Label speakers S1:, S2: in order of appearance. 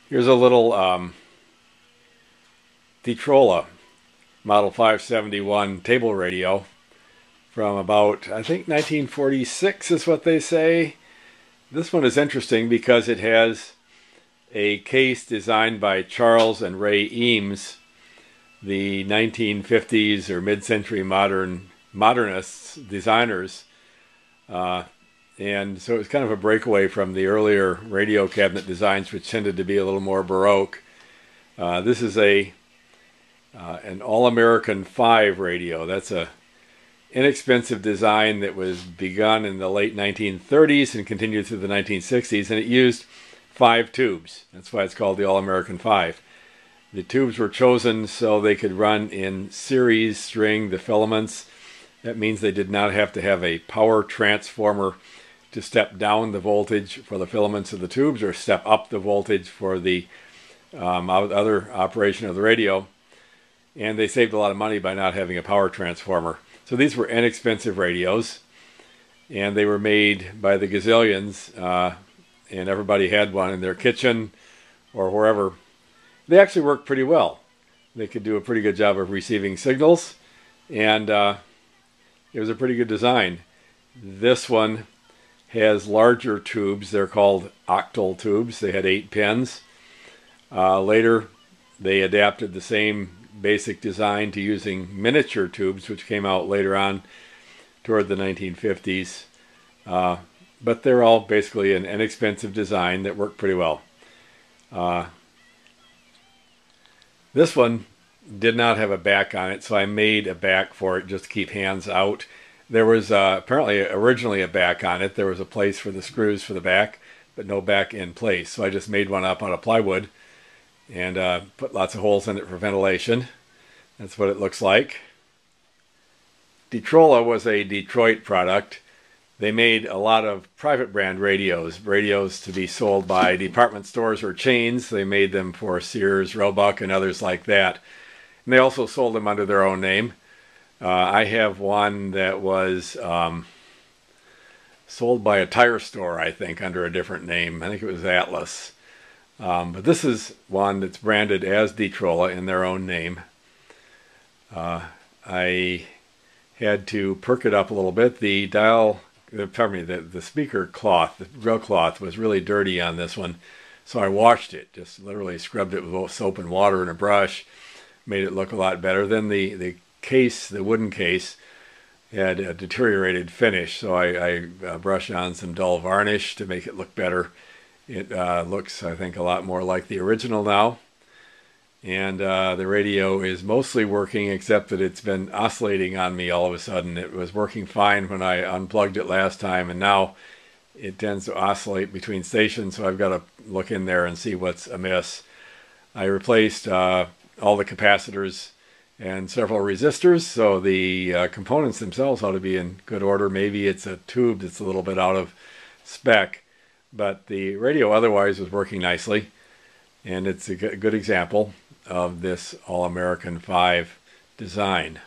S1: Here's a little Detrola Model 571 table radio from about, I think, 1946 is what they say. This one is interesting because it has a case designed by Charles and Ray Eames, the 1950s or mid-century modernists, designers. And so it was kind of a breakaway from the earlier radio cabinet designs, which tended to be a little more Baroque. This is an All-American 5 radio. That's a inexpensive design that was begun in the late 1930s and continued through the 1960s, and it used 5 tubes. That's why it's called the All-American 5. The tubes were chosen so they could run in series string, the filaments. That means they did not have to have a power transformer to step down the voltage for the filaments of the tubes or step up the voltage for the other operation of the radio. And they saved a lot of money by not having a power transformer. So these were inexpensive radios, and they were made by the gazillions, and everybody had one in their kitchen or wherever. They actually worked pretty well. They could do a pretty good job of receiving signals, and it was a pretty good design. This one has larger tubes. They're called octal tubes. They had 8 pins. Later, they adapted the same basic design to using miniature tubes, which came out later on toward the 1950s. But they're all basically an inexpensive design that worked pretty well. This one did not have a back on it, so I made a back for it just to keep hands out. There was apparently originally a back on it. There was a place for the screws for the back, but no back in place. So I just made one up out of plywood and put lots of holes in it for ventilation. That's what it looks like. Detrola was a Detroit product. They made a lot of private brand radios to be sold by department stores or chains. They made them for Sears, Roebuck, and others like that. And they also sold them under their own name. I have one that was sold by a tire store, I think, under a different name. I think it was Atlas. But this is one that's branded as Detrola in their own name. I had to perk it up a little bit. The speaker cloth, the grill cloth, was really dirty on this one. So I washed it, just literally scrubbed it with both soap and water and a brush. Made it look a lot better. Then the case, the wooden case, had a deteriorated finish, so I brushed on some dull varnish to make it look better. It looks, I think, a lot more like the original now. And the radio is mostly working, except that it's been oscillating on me all of a sudden. It was working fine when I unplugged it last time, and now it tends to oscillate between stations, so I've got to look in there and see what's amiss. I replaced all the capacitors and several resistors, so the components themselves ought to be in good order. Maybe it's a tube that's a little bit out of spec, but the radio otherwise was working nicely, and it's a good example of this All-American 5 design.